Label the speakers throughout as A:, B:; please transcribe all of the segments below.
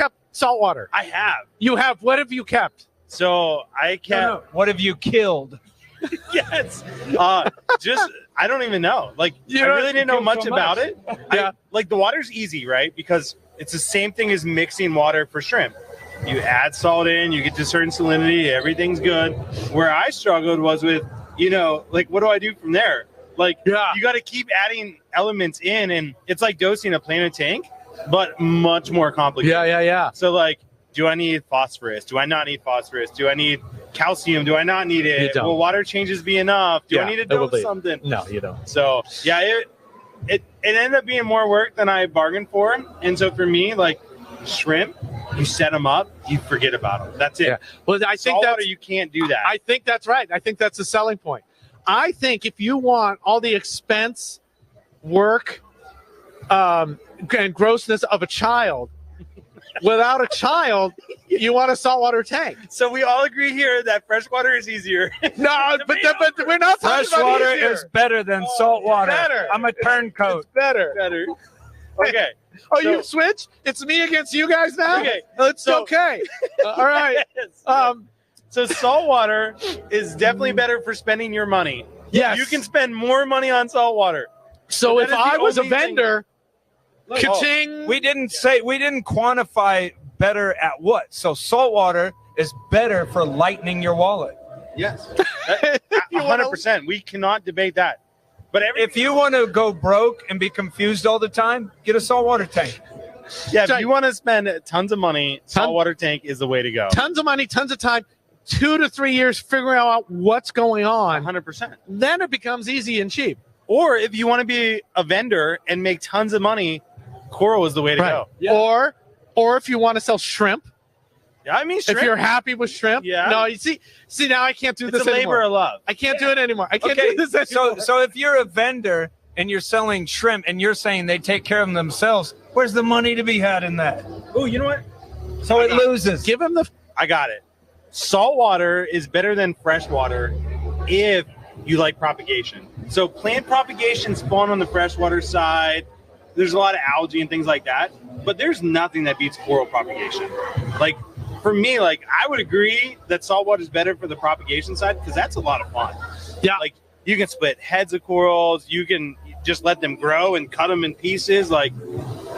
A: kept saltwater?
B: I have.
A: You have. What have you kept?
B: So I kept.
C: No. What have you killed?
B: Yes. Just I don't even know. Like
A: You
B: I
A: don't
B: really didn't know
C: kill
B: much
C: so
B: about
C: much.
B: it.
A: Yeah.
B: Like the water's easy, right? Because it's the same thing as mixing water for shrimp. You add salt in, you get to a certain salinity, everything's good. Where I struggled was with, like what do I do from there? Like you got to keep adding elements in, and it's like dosing a plant tank, but much more complicated.
A: Yeah.
B: So like, do I need phosphorus? Do I not need phosphorus? Do I need calcium? Do I not need it?
A: You don't.
B: Will water changes be enough? Do I need to dose something?
A: No, you don't.
B: So yeah, it ended up being more work than I bargained for. And so for me, like shrimp, you set them up, you forget about them. That's it.
A: Yeah. Well, I think
B: Saltwater, you can't do that.
A: I think that's right. I think that's the selling point. I think if you want all the expense, work, and grossness of a child, without a child, you want a saltwater tank.
B: So we all agree here that freshwater is easier.
A: No, but we're not talking about
C: Freshwater
A: easier.
C: is better than saltwater.
A: better.
C: I'm a turncoat.
A: It's better.
B: Better. Okay.
A: Oh,
B: So-
A: you switch? It's me against you guys now?
B: Okay,
A: It's
B: so-
A: okay. All right.
B: So saltwater is definitely better for spending your money.
A: Yes.
B: You can spend more money on saltwater.
A: So
B: That
A: if
B: is the
A: I was a
B: only thing-
A: vendor,
B: Oh,
A: ka-ching.
C: We didn't quantify better at what. So saltwater is better for lightening your wallet.
B: yes. 100%. We cannot debate that. But
C: If you want to go broke and be confused all the time, get a saltwater tank.
B: if you want to spend tons of money, saltwater tank is the way to go.
A: Tons of money, tons of time, 2 to 3 years figuring out what's going on.
B: 100%.
A: Then it becomes easy and cheap.
B: Or if you want to be a vendor and make tons of money, coral is the way to go.
A: Yeah. Or if you want to sell shrimp,
B: Yeah, I mean, shrimp,
A: if you're happy with shrimp.
B: Yeah.
A: No, you see now I can't do
B: it's
A: this
B: a labor
A: anymore.
B: of love.
A: I can't do it anymore. I can't
C: Okay,
A: do this anymore.
C: so if you're a vendor and you're selling shrimp and you're saying they take care of them themselves, where's the money to be had in that?
B: Oh, you know what?
C: So it loses.
A: Give him the
B: I got it. Saltwater is better than freshwater if you like propagation. So plant propagation spawn on the freshwater side. There's a lot of algae and things like that, but there's nothing that beats coral propagation. Like for me, like I would agree that saltwater is better for the propagation side because that's a lot of fun.
A: Yeah.
B: Like you can split heads of corals, you can just let them grow and cut them in pieces. Like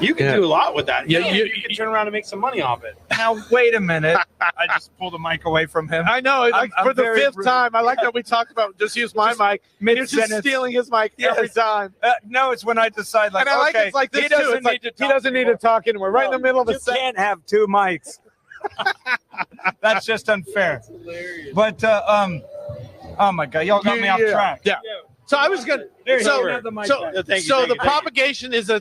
B: you can do a lot with that.
A: Yeah,
B: And
A: you-
B: you can turn around and make some money off it.
C: Now, wait a minute. I just pulled the mic away from him.
A: I know. Like
C: I'm
A: for the
C: very
A: 5th
C: rude.
A: time, I like that we talk about just use my mic. You're just
C: mid-sentence.
A: stealing his mic every
C: Yes.
A: time.
C: No, it's when I decide, like,
A: And I like
C: okay,
A: it's like this
C: he
A: too.
C: doesn't
A: It's like,
C: need to
A: he doesn't need to talk anymore. Right in the middle of a
C: You
A: sentence.
C: can't have two mics. That's just unfair. But oh my god, y'all got me off track.
A: Yeah. So I was gonna.
C: There you
A: So,
C: go. Have the mic
A: so,
C: back.
B: Thank you,
A: so
B: thank
A: the
B: you, thank you.
A: propagation is a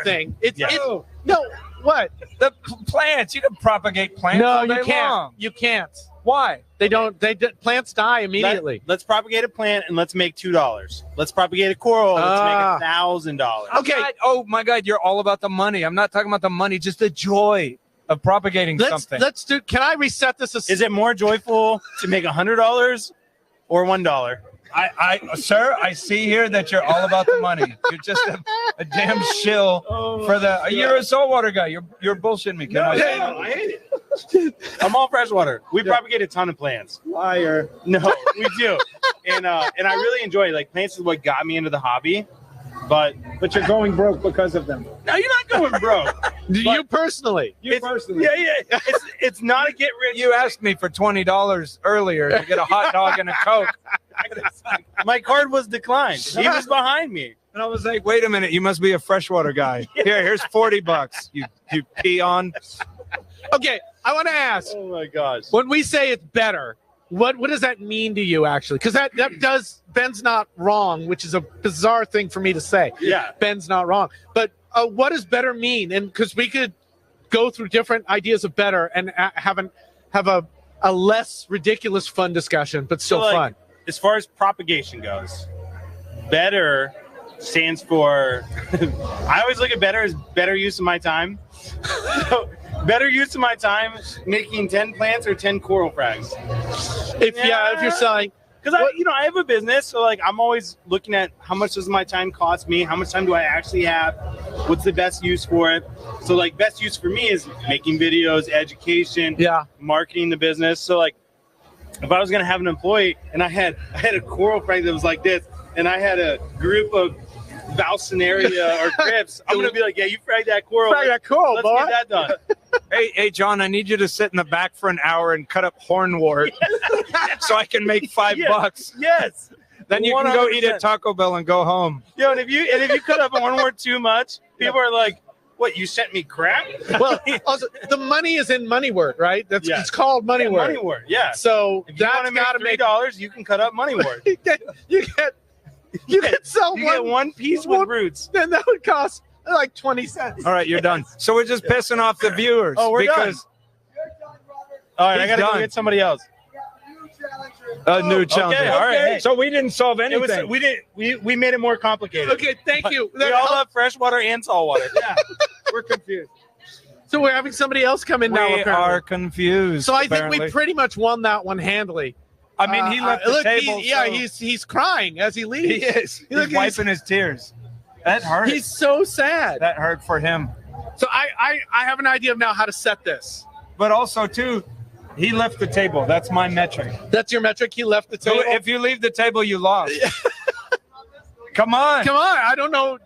A: thing. It's
B: Yes.
A: no. What?
C: The plants, you can propagate plants.
A: No,
C: all
A: you
C: day
A: can't.
C: long.
A: You can't.
C: Why?
A: They don't. Plants die immediately.
B: Let's propagate a plant and let's make $2. Let's propagate a coral. Let's
A: Ah.
B: make $1,000.
A: Okay.
C: Oh my god, you're all about the money. I'm not talking about the money, just the joy of propagating something.
A: Let's do. Can I reset this?
B: Is it more joyful to make $100 or $1?
C: Sir, I see here that you're all about the money. You're just a damn shill for the. You're a saltwater guy. You're bullshitting me.
B: I hate it. I'm all freshwater. We propagate a ton of plants.
C: Liar.
B: No, we do, and I really enjoy it. Like plants is what got me into the hobby, but
C: you're going broke because of them.
B: no, you're not going broke.
A: you personally?
B: Yeah. It's not a get rich.
C: You asked me for $20 earlier to get a hot dog and a Coke.
B: My card was declined. He was behind me.
C: And I was like, wait a minute, you must be a freshwater guy. Here's $40. You peon.
A: Okay. I want to ask.
B: Oh my gosh.
A: When we say it's better, what does that mean to you actually? Because that does Ben's not wrong, which is a bizarre thing for me to say.
B: Yeah.
A: Ben's not wrong, but what does better mean? And because we could go through different ideas of better and have a less ridiculous fun discussion, but still
B: So, like,
A: fun.
B: As far as propagation goes, better stands for. I always look at better as better use of my time. So, better use of my time making 10 plants or 10 coral frags.
A: If you're selling,
B: Because I have a business, so like I'm always looking at how much does my time cost me, how much time do I actually have, what's the best use for it. So like best use for me is making videos, education, marketing the business. So like if I was gonna have an employee and I had a coral frag that was like this, and I had a group of Valsinaria or Crips, I'm gonna be like, yeah, you frag that coral.
A: Frag that coral,
B: let's
A: boy.
B: get that done.
C: Hey, John, I need you to sit in the back for an hour and cut up hornwort so I can make $5.
B: Yes.
C: Then you can go eat
B: 100%.
C: at Taco Bell and go home.
B: Yo, and if you cut up hornwort too much, people are like, "What? You sent me crap?"
A: Well, also, the money is in money wort, right? It's called money wort.
B: Money wort, yeah.
A: So
B: If you want
A: that's
B: to make
A: got to make
B: $3, you can cut up money wort.
A: you get sell
B: You get
A: one,
B: one piece with roots.
A: then that would cost like 20 cents.
C: All right, you're done. So we're just pissing off the viewers.
B: Oh, we're done.
C: because
B: All right, I
C: He's
B: gotta go
C: done.
B: get somebody else.
C: a new challenge.
B: all right.
C: So we didn't solve
B: It
C: anything.
B: was we made it more complicated.
A: Okay, thank you.
B: We all love freshwater and saltwater. Yeah, we're confused.
A: So we're having somebody else come in now.
C: We
A: apparently.
C: are confused.
A: So I think
C: apparently.
A: we pretty much won that one handily.
C: I mean, he left the
A: look,
C: table.
A: he's crying as he leaves.
C: He is. He's
A: Look,
C: wiping his tears. That hurt.
A: He's so sad.
C: That hurt for him.
A: So I have an idea of now how to set this.
C: But also, too, he left the table. That's my metric.
A: That's your metric. He left the
C: So
A: table.
C: if you leave the table, you lost. Come on.
A: Come on, I don't know.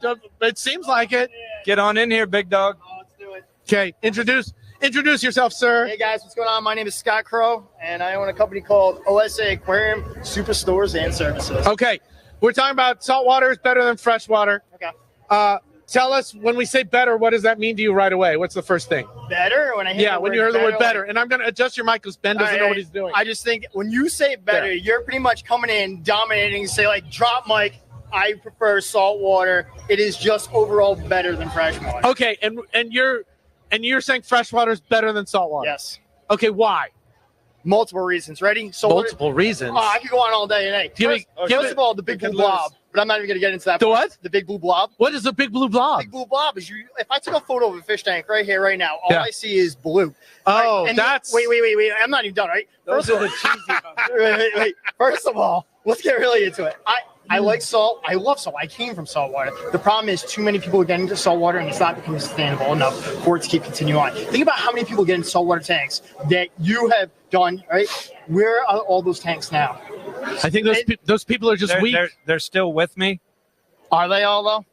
A: It seems like it.
C: Get on in here, big dog.
D: Let's do it.
A: Okay, introduce yourself, sir.
D: Hey guys, what's going on? My name is Scott Crow, and I own a company called OSA Aquarium Superstores and Services.
A: Okay, we're talking about saltwater is better than freshwater.
D: Okay.
A: Tell us, when we say better, what does that mean to you right away? What's the first thing?
D: Better? When I hear
A: When you heard the word better.
D: like-
A: And I'm going to adjust your mic because Ben doesn't know what he's doing.
D: I just think when you say better, you're pretty much coming in, dominating, say like, drop mic, I prefer saltwater. It is just overall better than freshwater.
A: Okay, and you're saying freshwater is better than saltwater?
D: Yes.
A: Okay, why?
D: Multiple reasons. Ready? So
A: Multiple reasons.
D: I could go on all day today. First of all, the big blue blob. But I'm not even going to get into that.
A: The what?
D: The big blue blob.
A: What is a big blue blob?
D: Big blue blob is you. If I took a photo of a fish tank right here, right now, all I see is blue.
A: Oh,
D: Right? And
A: that's
D: wait. I'm not even done. Right?
A: those are the cheesy.
D: Wait. First of all, let's get really into it. I like salt. I love salt. I came from saltwater. The problem is too many people are getting into saltwater and it's not becoming sustainable enough for it to keep continuing on. Think about how many people get in saltwater tanks that you have done, right? Where are all those tanks now?
A: I think those people are just weak.
C: They're still with me.
D: Are they all though?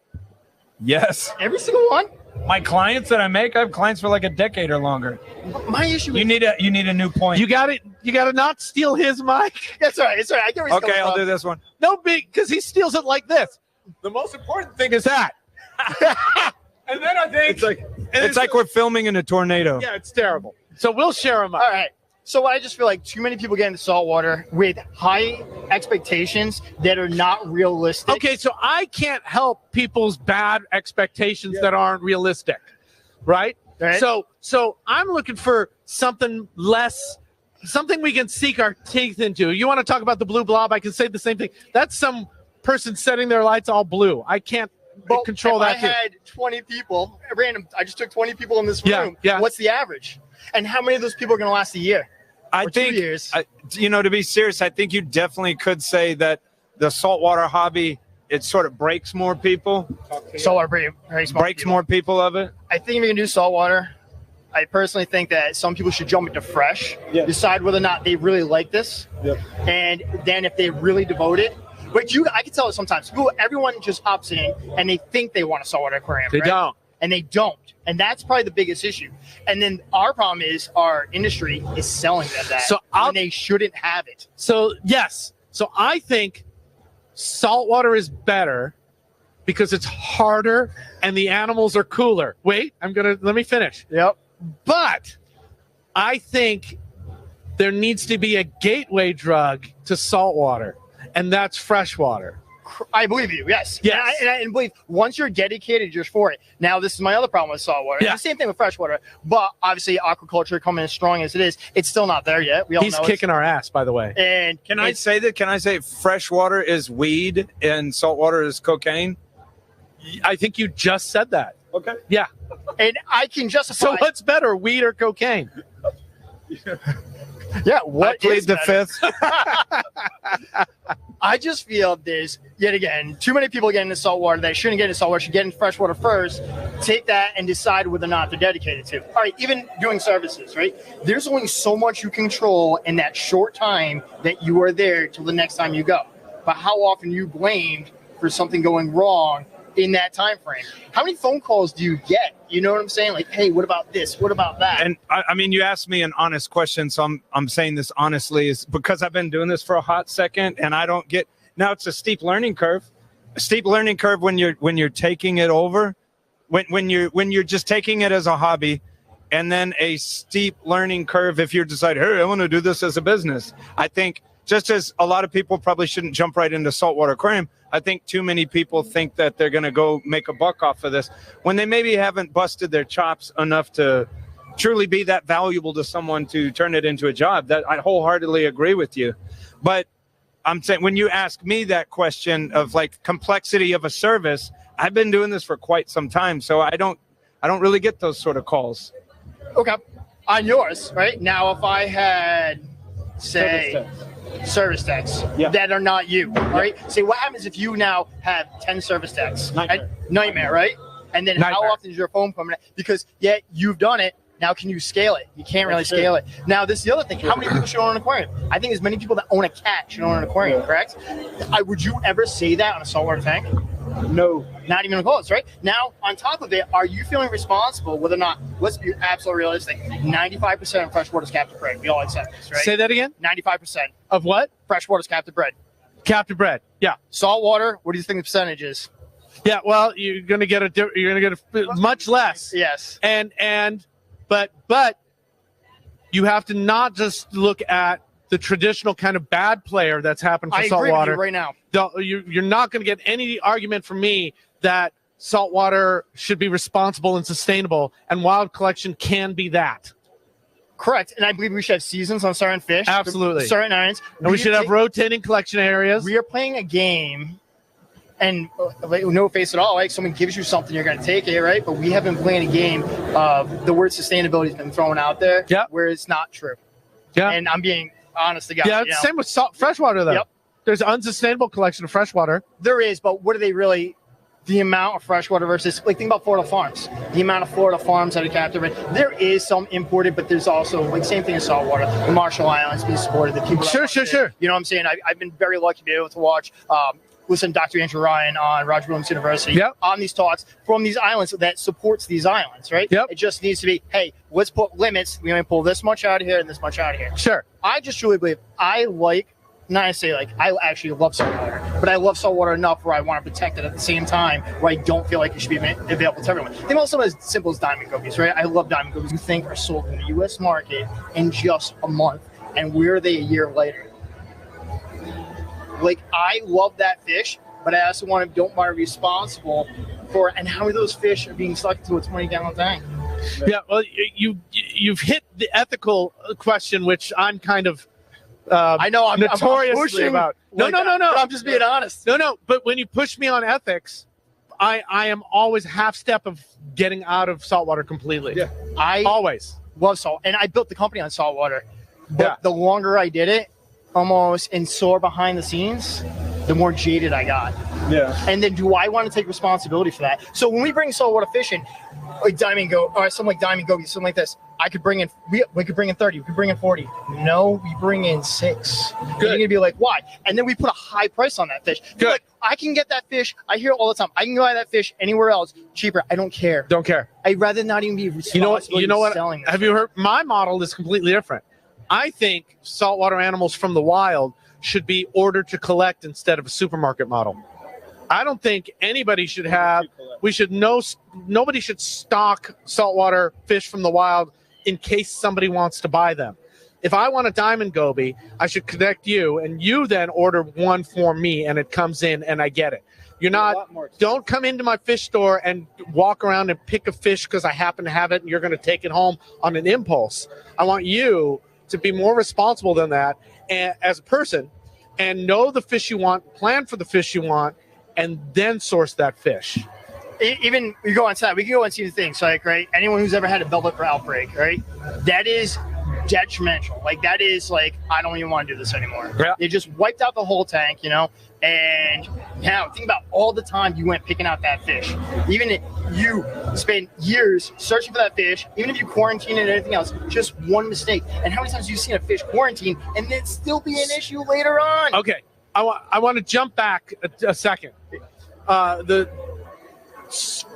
C: Yes.
D: Every single one?
C: My clients that I have clients for like a decade or longer.
D: My issue is
C: You need a new point.
A: You got it. You got to not steal his mic.
D: That's all right. It's all right. I get where he's
C: Okay,
D: coming
C: I'll
D: from.
C: do this one.
A: No big, because he steals it like this. The most important thing is that. And then I think
C: It's like we're filming in a tornado.
A: yeah, it's terrible. So we'll share them up.
D: All right. So I just feel like too many people get into saltwater with high expectations that are not realistic.
A: Okay, so I can't help people's bad expectations that aren't realistic, right?
D: Right.
A: So I'm looking for something less, something we can sink our teeth into. You want to talk about the blue blob? I can say the same thing. That's some person setting their lights all blue. I can't
D: But
A: control
D: if
A: that.
D: I had 20 people, random. I just took 20 people in this room.
A: Yeah.
D: What's the average? And how many of those people are going to last a year?
C: I
D: Or 2
C: think,
D: years?
C: to be serious, I think you definitely could say that the saltwater hobby, it sort of breaks more people,
D: Saltwater breaks
C: more people of it.
D: I think if you can do saltwater, I personally think that some people should jump into fresh, decide whether or not they really like this, and then if they really devote it. But I can tell it sometimes. Everyone just hops in and they think they want a saltwater aquarium.
A: They
D: right?
A: don't.
D: And they don't. And that's probably the biggest issue. And then our problem is our industry is selling them that.
A: So
D: when they shouldn't have it.
A: So yes. So I think saltwater is better because it's harder and the animals are cooler. Wait, let me finish.
D: Yep.
A: But I think there needs to be a gateway drug to saltwater, and that's freshwater.
D: I believe you, yes.
A: Yes.
D: And I believe once you're dedicated, you're for it. Now, this is my other problem with saltwater.
A: Yeah.
D: It's the same thing with freshwater, but obviously aquaculture coming as strong as it is, it's still not there yet. We all
A: He's
D: know
A: kicking our ass, by the way.
D: And
C: Can I say that? Can I say freshwater is weed and saltwater is cocaine?
A: I think you just said that.
C: Okay.
A: Yeah.
D: And I can justify.
A: So what's better, weed or cocaine?
D: Yeah, what
C: I plead
D: is
C: the
D: better?
C: fifth.
D: I just feel there's, yet again, too many people get into saltwater that shouldn't get into saltwater, should get into freshwater first, take that and decide whether or not they're dedicated to. All right, even doing services, right? There's only so much you control in that short time that you are there till the next time you go. But how often you blamed for something going wrong in that time frame? How many phone calls do you get? You know what I'm saying? Like, hey, what about this? What about that?
C: And I mean, you asked me an honest question, so I'm saying this honestly, is because I've been doing this for a hot second, and I don't get, now it's a steep learning curve. A steep learning curve when you're taking it over, when you're just taking it as a hobby, and then a steep learning curve if you decide, hey, I want to do this as a business. I think just as a lot of people probably shouldn't jump right into saltwater aquarium, I think too many people think that they're going to go make a buck off of this when they maybe haven't busted their chops enough to truly be that valuable to someone to turn it into a job. That I wholeheartedly agree with you. But I'm saying when you ask me that question of like complexity of a service, I've been doing this for quite some time, so I don't really get those sort of calls.
D: Okay. On yours, right? Now, if I had, say, service techs that are not you, right? Say, what happens if you now have 10 service techs? Nightmare, right? And then how often is your phone coming in? Because, yeah, you've done it. Now, can you scale it? You can't really scale it. Now, this is the other thing. How many people should own an aquarium? I think as many people that own a cat should own an aquarium, correct? Would you ever say that on a saltwater tank?
C: No.
D: Not even close, right? Now, on top of it, are you feeling responsible whether or not, let's be absolutely realistic, 95% of freshwater is captive bred. We all accept this, right?
A: Say that again?
D: 95%
A: Of what?
D: freshwater is captive bred.
A: Captive bred. Yeah.
D: Saltwater, what do you think the percentage is?
A: Yeah. Well, you're going to get much less.
D: Yes.
A: But you have to not just look at the traditional kind of bad player that's happened for
D: I agree with
A: saltwater
D: you right now.
A: You're not going to get any argument from me that saltwater should be responsible and sustainable, and wild collection can be that.
D: Correct. And I believe we should have seasons on certain fish.
A: Absolutely.
D: Certain islands.
A: And we should have rotating collection areas.
D: We are playing a game, and no face at all, like someone gives you something, you're going to take it, right? But we have been playing a game of the word sustainability has been thrown out there where it's not true. Yeah. And I'm being honest to God.
A: Yeah, it's the same with freshwater, though. Yep. There's unsustainable collection of freshwater.
D: There is, but what are they really? The amount of freshwater versus, like, think about Florida farms. The amount of Florida farms that are captive. There is some imported, but there's also, like, same thing as saltwater. The Marshall Islands being supported. The people.
A: Sure.
D: You know what I'm saying? I've been very lucky to be able to watch, listen to Dr. Andrew Ryan on Roger Williams University on these talks from these islands that supports these islands, right? Yep. It just needs to be, hey, let's put limits. We only pull this much out of here and this much out of here.
A: Sure.
D: I just truly believe I actually love saltwater, but I love saltwater enough where I want to protect it at the same time where I don't feel like it should be available to everyone. Think about something as simple as diamond gobies, right? I love diamond gobies. You think are sold in the U.S. market in just a month, and where are they a year later? Like, I love that fish, but I also don't want to be responsible for, and how many of those fish are being stuck into a 20-gallon tank?
A: Yeah, well, you've hit the ethical question, which I'm kind of
D: I know I'm
A: notoriously
D: I'm
A: about. No.
D: I'm just being honest.
A: No. But when you push me on ethics, I am always half step of getting out of saltwater completely. Yeah,
D: I
A: always
D: love salt, and I built the company on saltwater. But the longer I did it, almost and saw behind the scenes, the more jaded I got. Yeah. And then, do I want to take responsibility for that? So when we bring saltwater fishing, like something like diamond goby, something like this, I could bring in. We could bring in 30. We could bring in 40. No, we bring in 6. Good. You're gonna be like, why? And then we put a high price on that fish. Good. Like, I can get that fish. I hear it all the time. I can buy that fish anywhere else cheaper. I don't care.
A: Don't care.
D: I'd rather not even be responsible.
A: You know what?
D: Selling
A: Have you heard? My model is completely different. I think saltwater animals from the wild should be ordered to collect instead of a supermarket model. I don't think anybody should have. Nobody should stock saltwater fish from the wild in case somebody wants to buy them. If I want a diamond goby, I should connect you, and you then order one for me, and it comes in, and I get it. Don't come into my fish store and walk around and pick a fish because I happen to have it, and you're going to take it home on an impulse. I want you to be more responsible than that as a person, and know the fish you want, plan for the fish you want, and then source that fish.
D: Even we go inside, we can go and see the things like, right? Anyone who's ever had a bell lipper outbreak, right? That is detrimental. Like that is like, I don't even want to do this anymore.
A: Yeah.
D: They just wiped out the whole tank, you know. And now think about all the time you went picking out that fish. Even if you spent years searching for that fish, even if you quarantine and anything else, just one mistake. And how many times have you seen a fish quarantine and then still be an issue later on?
A: Okay, I want to jump back a second. The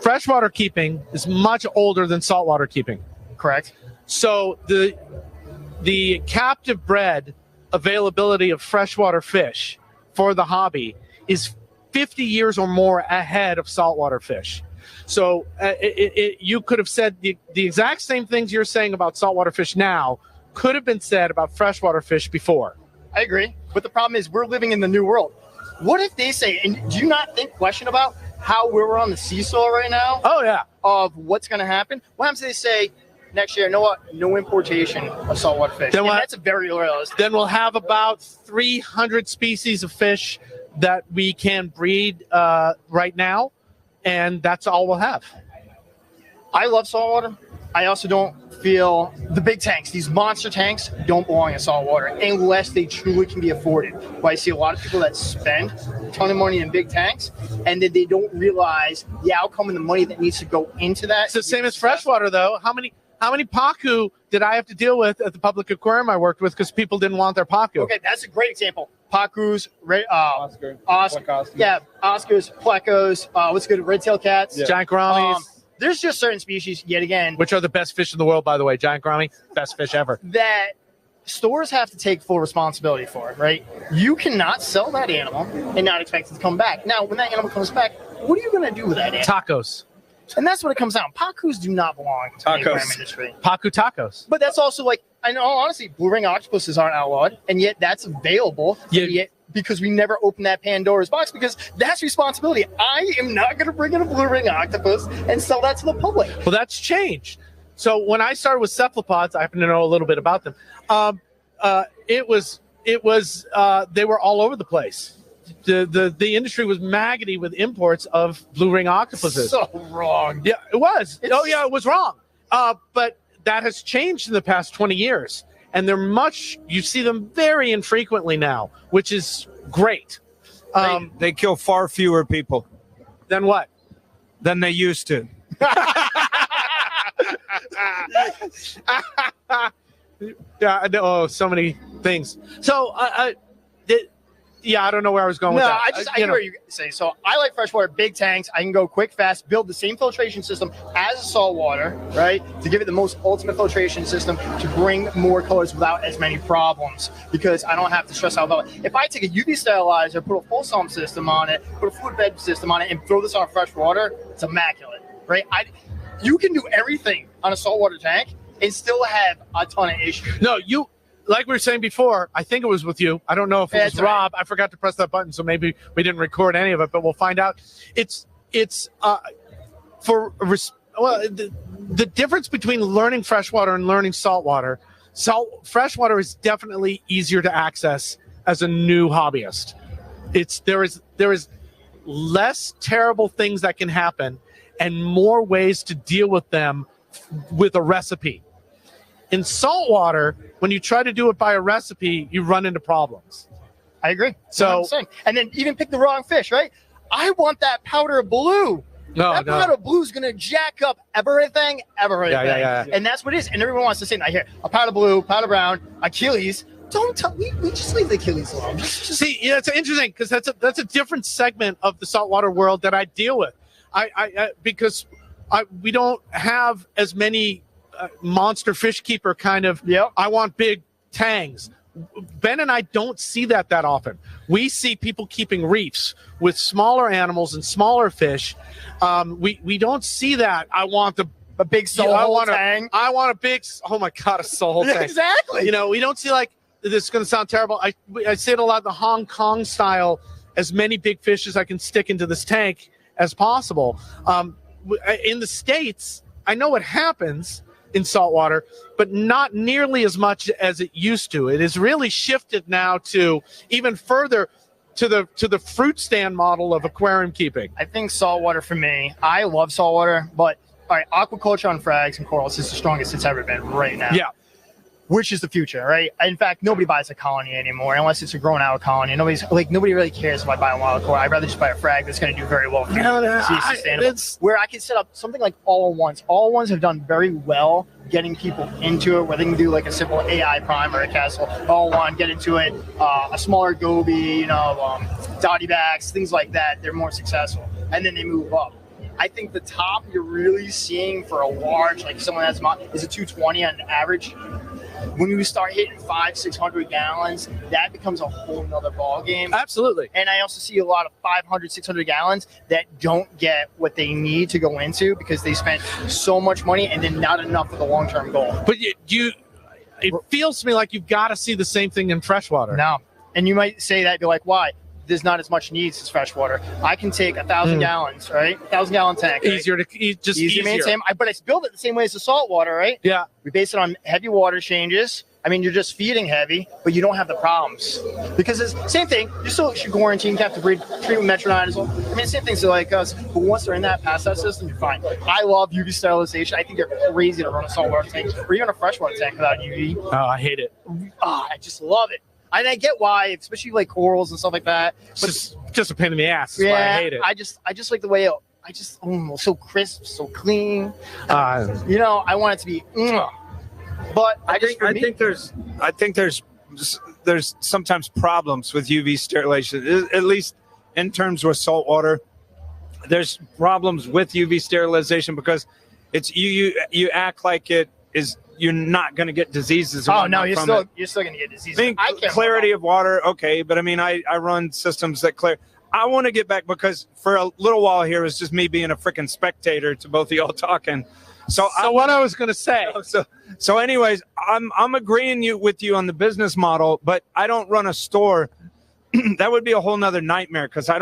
A: freshwater keeping is much older than saltwater keeping.
D: Correct.
A: So the captive bred availability of freshwater fish for the hobby is 50 years or more ahead of saltwater fish. So you could have said the exact same things you're saying about saltwater fish now could have been said about freshwater fish before.
D: I agree. But the problem is we're living in the new world. What if they say, and do you not think question about how we're on the seesaw right now?
A: Oh, yeah.
D: Of what's going to happen? What happens if they say next year, you know what? No importation of saltwater fish.
A: Then
D: And
A: what?
D: that's a very realistic.
A: Then we'll have about 300 species of fish that we can breed right now, and that's all we'll have.
D: I love saltwater. I also don't feel the big tanks, these monster tanks, don't belong in saltwater unless they truly can be afforded. But I see a lot of people that spend a ton of money in big tanks, and then they don't realize the outcome and the money that needs to go into that.
A: It's the same as freshwater, though. How many pacu did I have to deal with at the public aquarium I worked with because people didn't want their pacu?
D: Okay, that's a great example. Pacus,
C: Oscar.
D: yeah, Oscars, plecos, what's good, red-tailed cats.
C: Yeah.
A: Giant gouramis,
D: There's just certain species, yet again,
A: which are the best fish in the world, by the way. Giant gourami, best fish ever.
D: that stores have to take full responsibility for, right? You cannot sell that animal and not expect it to come back. Now, when that animal comes back, what are you going to do with that animal?
A: Tacos.
D: And that's what it comes down. Pacus do not belong to the aquarium industry.
A: Pacu tacos.
D: But that's also like, I know, honestly, blue ring octopuses aren't outlawed, and yet that's available.
A: Yeah.
D: Yet, because we never opened that Pandora's box, because that's responsibility. I am not going to bring in a blue ring octopus and sell that to the public.
A: Well, that's changed. So when I started with cephalopods, I happen to know a little bit about them. They were all over the place. The industry was maggoty with imports of blue ring octopuses.
D: So wrong.
A: Yeah, it was. It was wrong. But that has changed in the past 20 years. And you see them very infrequently now, which is great.
C: They kill far fewer people
A: Then what?
C: than they used to.
A: Yeah, I know. Oh, so many things. So, yeah, I don't know where I was going with
D: No,
A: that.
D: I hear what you say. So I like freshwater, big tanks. I can go quick, fast, build the same filtration system as a saltwater, right? To give it the most ultimate filtration system to bring more colors without as many problems, because I don't have to stress out about it. If I take a UV sterilizer, put a full sump system on it, put a fluid bed system on it, and throw this on fresh water, it's immaculate, right? You can do everything on a saltwater tank and still have a ton of issues.
A: No, like we were saying before, I think it was with you. I don't know if it was
D: That's right.
A: Rob. I forgot to press that button, so maybe we didn't record any of it, but we'll find out. The difference between learning freshwater and learning saltwater. Freshwater is definitely easier to access as a new hobbyist. There is less terrible things that can happen and more ways to deal with them with a recipe. In saltwater, when you try to do it by a recipe, you run into problems.
D: I agree.
A: So-
D: 100%. And then even pick the wrong fish, right? I want that powder blue. That powder blue is going to jack up everything.
A: Yeah.
D: And that's what it is. And everyone wants to say, I hear a powder blue, powder brown, Achilles. Don't tell me. We just leave the Achilles alone.
A: See, yeah, it's interesting because that's a different segment of the saltwater world that I deal with. Because we don't have as many monster fish keeper kind of.
D: Yep.
A: I want big tangs. Ben and I don't see that often. We see people keeping reefs with smaller animals and smaller fish. We don't see that. I want
D: A big soul tang.
A: I want a big. Oh my God, a soul tang.
D: Exactly.
A: We don't see like this is going to sound terrible. I say it a lot, the Hong Kong style, as many big fish as I can stick into this tank as possible. In the States, I know it happens in saltwater, but not nearly as much as it used to. It has really shifted now to even further to the fruit stand model of aquarium keeping.
D: I think saltwater for me, I love saltwater, but all right, aquaculture on frags and corals is the strongest it's ever been right now.
A: Yeah.
D: which is the future, right? In fact, nobody buys a colony anymore unless it's a grown out colony. Nobody really cares if I buy a wild caught. I'd rather just buy a frag that's going to do very well for sustainable. Where I can set up something like all-in-ones. All-in-ones have done very well getting people into it, where they can do like a simple AI prime or a castle all-in-one, get into it, a smaller goby, dotty backs, things like that. They're more successful, and then they move up. I think the top you're really seeing for a large, like someone that's is a 220 on average. When you start hitting 500-600 gallons, that becomes a whole nother ball game.
A: Absolutely.
D: And I also see a lot of 500-600 gallons that don't get what they need to go into because they spent so much money and then not enough for the long-term goal.
A: But it feels to me like you've got to see the same thing in freshwater.
D: No. And you might say that, be like, why? There's not as much needs as freshwater. I can take 1,000 gallons, right? 1,000-gallon tank. Right?
A: Easier to easier.
D: To maintain. But it's built it the same way as the saltwater, right?
A: Yeah.
D: We base it on heavy water changes. I mean, you're just feeding heavy, but you don't have the problems. Because it's same thing. You still should quarantine, you have to treat with metronidazole. I mean, same things like us. But once they're in past that system, you're fine. I love UV sterilization. I think they're crazy to run a saltwater tank or even a freshwater tank without UV.
A: Oh, I hate it.
D: I just love it. And I get why, especially like corals and stuff like that. But
A: It's just a pain in the ass. That's
D: yeah,
A: why I hate it.
D: I just like the way so crisp, so clean. I want it to be. But
C: I think there's sometimes problems with UV sterilization, at least in terms with saltwater. There's problems with UV sterilization because it's you act like it is. You're not going to get diseases.
D: Oh no, you're still going to get diseases.
C: I think clarity of water, okay, but I mean, I run systems that clear. I want to get back because for a little while here it was just me being a freaking spectator to both of y'all talking. So
A: what I was going to say.
C: So anyways, I'm agreeing with you on the business model, but I don't run a store. That would be a whole nother nightmare because I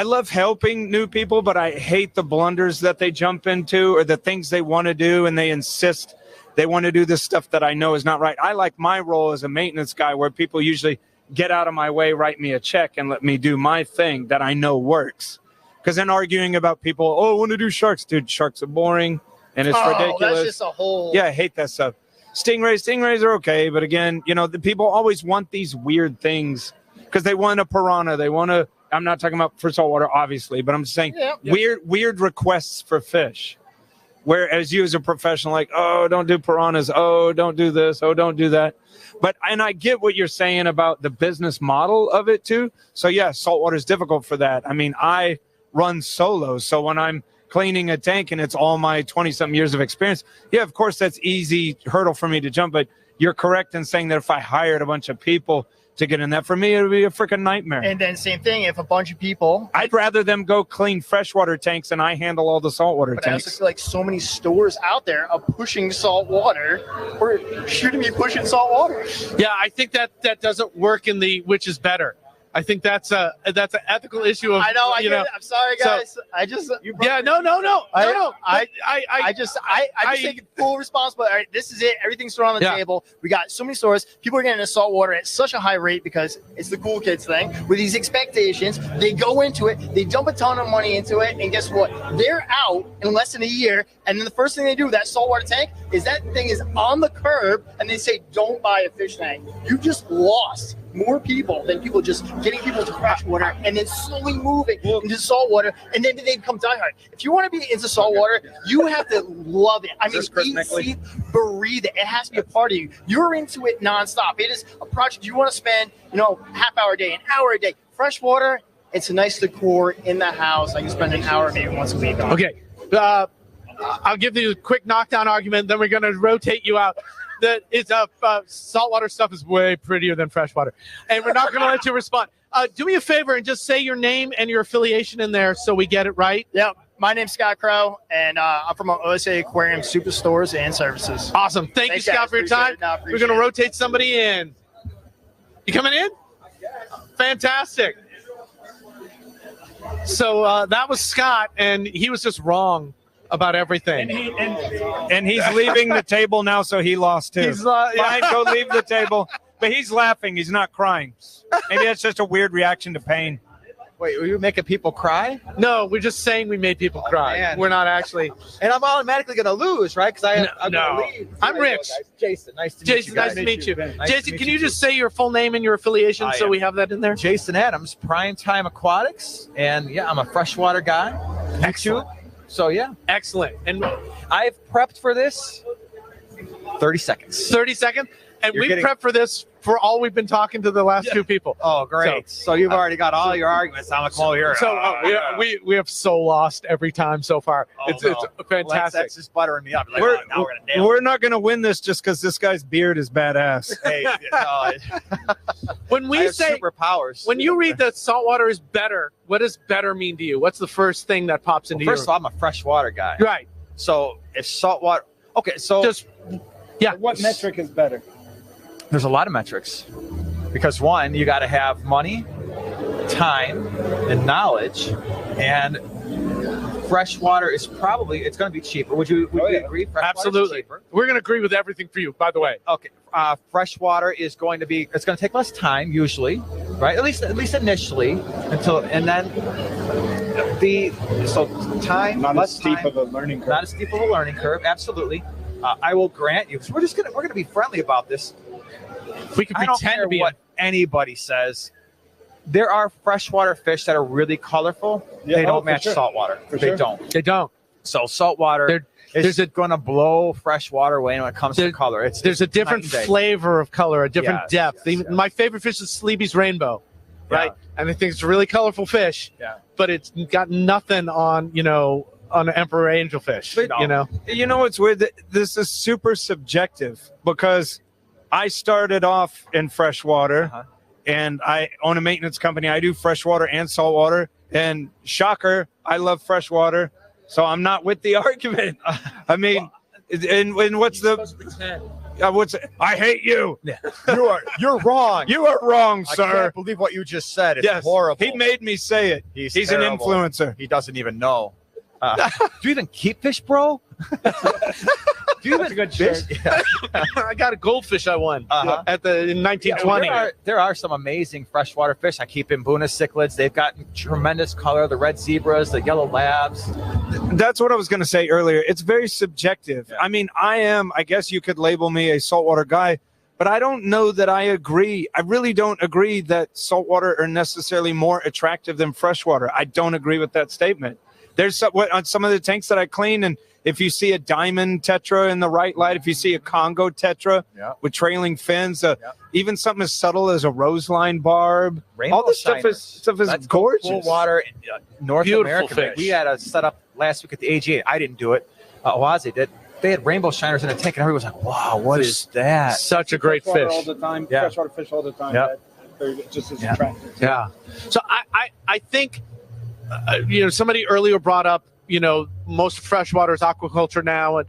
C: love helping new people, but I hate the blunders that they jump into or the things they want to do, and they insist they want to do this stuff that I know is not right. I like my role as a maintenance guy where people usually get out of my way, write me a check, and let me do my thing that I know works. Because then arguing about people, I want to do sharks. Dude, sharks are boring, and it's ridiculous.
D: That's just a whole...
C: Yeah, I hate that stuff. Stingrays are okay, but again, the people always want these weird things because they want a piranha. They want to... I'm not talking about for saltwater, obviously, but I'm just saying weird requests for fish. Whereas you as a professional, like, oh, don't do piranhas. Oh, don't do this. Oh, don't do that. And I get what you're saying about the business model of it too. So yeah, saltwater is difficult for that. I mean, I run solo. So when I'm cleaning a tank and it's all my 20-something years of experience, yeah, of course, that's easy hurdle for me to jump. But you're correct in saying that if I hired a bunch of people to get in that, for me, it would be a freaking nightmare.
D: And then same thing, if a bunch of people...
C: I'd rather them go clean freshwater tanks and I handle all the saltwater tanks.
D: I also feel like so many stores out there are pushing saltwater or shooting me pushing saltwater.
A: Yeah, I think that doesn't work in the which is better. I think that's an ethical issue of.
D: I know. I get it. I'm sorry, guys.
A: So,
D: I just.
A: I
D: just take full responsibility. All right, this is it. Everything's thrown on the table. We got so many stores. People are getting into salt water at such a high rate because it's the cool kids thing. With these expectations, they go into it. They dump a ton of money into it, and guess what? They're out in less than a year. And then the first thing they do with that saltwater tank is that thing is on the curb, and they say, "Don't buy a fish tank." You just lost more people than people just getting people to freshwater and then slowly moving into saltwater, and then they become diehard. If you want to be into saltwater, you have to love it. I mean, eat, sleep, breathe it. It has to be a part of you. You're into it nonstop. It is a project you want to spend, half hour a day, an hour a day. Freshwater, it's a nice decor in the house. I can spend an hour maybe once a week on.
A: Okay. I'll give you a quick knockdown argument, then we're going to rotate you out. That it's saltwater stuff is way prettier than freshwater, and we're not going to let you respond. Do me a favor and just say your name and your affiliation in there so we get it right.
D: Yeah, my name's Scott Crow, and I'm from OSA Aquarium Superstores and Services.
A: Awesome. Thank you, Scott, for your time. We're going to rotate somebody in. You coming in? Fantastic. So that was Scott, and he was just wrong about everything.
C: And he's leaving the table now, so he lost too. Fine, go leave the table. But he's laughing. He's not crying. Maybe that's just a weird reaction to pain.
E: Wait, were you making people cry?
A: No, we're just saying we made people cry.
E: man.
A: We're not actually.
E: And I'm automatically going to lose, right? Because I'm
A: No.
E: going to leave.
A: I'm
E: There you go,
A: Rich.
E: guys. Jason, nice to meet you
A: Jason,
E: guys.
A: nice to meet you.
E: Nice
A: Jason,
E: to meet
A: can
E: you
A: you
E: too.
A: just say your full name and your affiliation so
E: am.
A: we have that in there?
E: Jason Adams, Primetime Aquatics, and yeah, I'm a freshwater guy.
A: Excellent.
E: So yeah,
A: Excellent. And
E: I've prepped for this 30 seconds.
A: 30 seconds. And
E: You're
A: we
E: getting-
A: prepped for this for all we've been talking to the last two people.
E: Oh, great. So you've already got all your arguments. I'm a call here.
A: So we have so lost every time so far.
E: Oh,
A: It's
E: no.
A: fantastic.
E: That's just buttering me up. Like,
C: We're,
E: oh, now we're going to nail
C: we're not going to win this just because this guy's beard is badass.
E: it. Hey, no,
A: When
E: I
A: we
E: have
A: say
E: superpowers.
A: when you read that saltwater is better, what does better mean to you? What's the first thing that pops into
E: First of
A: your
E: all, I'm a freshwater guy.
A: right?
E: So if saltwater, okay, so
A: Just yeah.
C: What metric is better?
E: there's a lot of metrics because one, you got to have money, time, and knowledge, and freshwater is probably it's going to be cheaper. Would you agree? Freshwater's
A: Absolutely.
E: cheaper.
A: We're going to agree with everything for you, by the way.
E: Okay, freshwater is going to be it's going to take less time usually, right? At least initially until and then so time
C: Not
E: less
C: as steep
E: time,
C: of a learning curve.
E: not as steep of a learning curve. Absolutely, I will grant you. We're going to be friendly about this.
A: We can
E: I don't
A: pretend
E: care
A: to be
E: what anybody says. There are freshwater fish that are really colorful.
C: Yeah,
E: they
C: oh,
E: don't
C: for
E: match
C: sure.
E: saltwater.
C: For
E: They
C: sure.
E: don't.
A: They don't.
E: So saltwater
A: there's
E: is going to blow freshwater away when it comes to color.
A: There's a different
E: night and day.
A: flavor of color, a different
E: Yes,
A: depth.
E: yes,
A: The-
E: yes.
A: My favorite fish is Sleepy's Rainbow, right?
E: Yeah.
A: And I think it's a really colorful fish,
E: Yeah.
A: but it's got nothing on, on an emperor angelfish,
C: But- You know what's weird? This is super subjective because I started off in freshwater
E: Uh-huh.
C: and I own a maintenance company. I do freshwater and saltwater. And shocker, I love freshwater. So I'm not with the argument. I mean, and what's I hate you.
E: You're wrong.
C: You are wrong,
E: I
C: sir.
E: can't believe what you just said. It's
C: Yes,
E: horrible.
C: he made me say it. He's an
E: terrible.
C: influencer.
E: He doesn't even know. Do you even keep fish, bro? Do you even fish? Yeah.
A: I got a goldfish I won
E: Uh-huh.
A: in 1920.
E: There are some amazing freshwater fish. I keep in Buna cichlids. They've got tremendous color. The red zebras, the yellow labs.
C: That's what I was going to say earlier. It's very subjective.
E: Yeah.
C: I mean, I guess you could label me a saltwater guy, but I don't know that I agree. I really don't agree that saltwater are necessarily more attractive than freshwater. I don't agree with that statement. There's on some of the tanks that I clean, and if you see a diamond tetra in the right light, if you see a Congo tetra
E: Yeah.
C: with trailing fins, even something as subtle as a roseline barb,
E: Rainbow
C: all this
E: shiners.
C: stuff is
E: Let's go
C: gorgeous.
E: cool water in North
A: Beautiful
E: America.
A: fish.
E: We had a setup last week at the AGA. I didn't do it. Oaze did. They had rainbow shiners in a tank, and everybody was like, "Wow, what is that?"
A: Such a great
C: Freshwater
A: fish.
C: all the time.
E: Yeah.
C: Freshwater fish all the time.
E: Yeah.
C: They're just as
E: Yeah.
C: attractive.
A: Yeah. So I think, somebody earlier brought up, most freshwater is aquaculture now